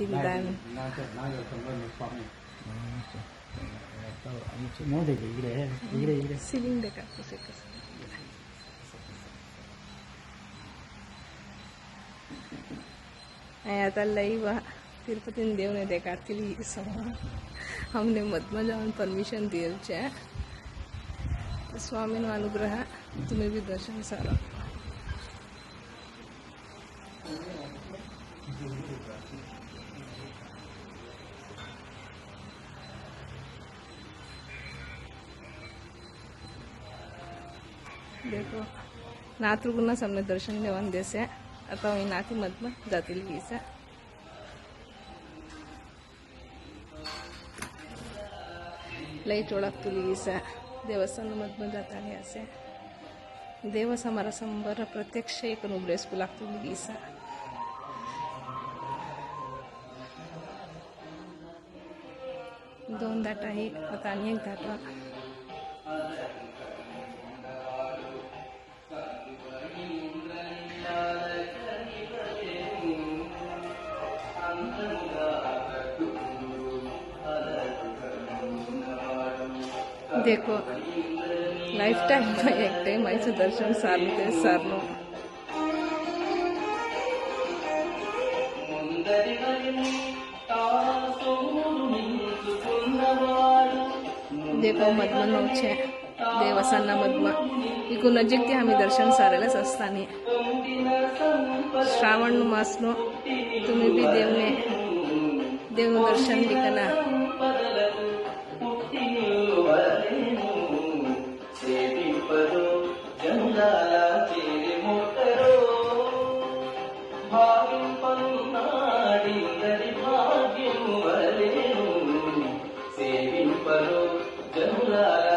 विधान सिलिंग देखा उसे आता लाइव तिरुपति देवने देखा हमने मध्य जाऊन परमिशन दिए स्वामी अनुग्रह तुम्हें भी दर्शन सारा देखो नातृगुना सामने दर्शन लेवन देसे अथवा ಈ ನಾತಿ ಮಧ್ಮ जातील गीसा लाइट ओळखतील गीसा देवस्थान मध्म जातानी असे देव समारा संबर प्रत्यक्ष एक उबळेसकू लागतील गीसा दोन दाटा ही आता आणि एक दाटा देखो लाइफ टाइम में एक टाइम ऐसे दर्शन सारते सारनो देखो मध्म नौचे देवस्थान मध्म इको नजीक थी हमें दर्शन सारेला सस्तानी श्रावण मासनो तुम्हें भी देवने दर्शन लिखना जनुला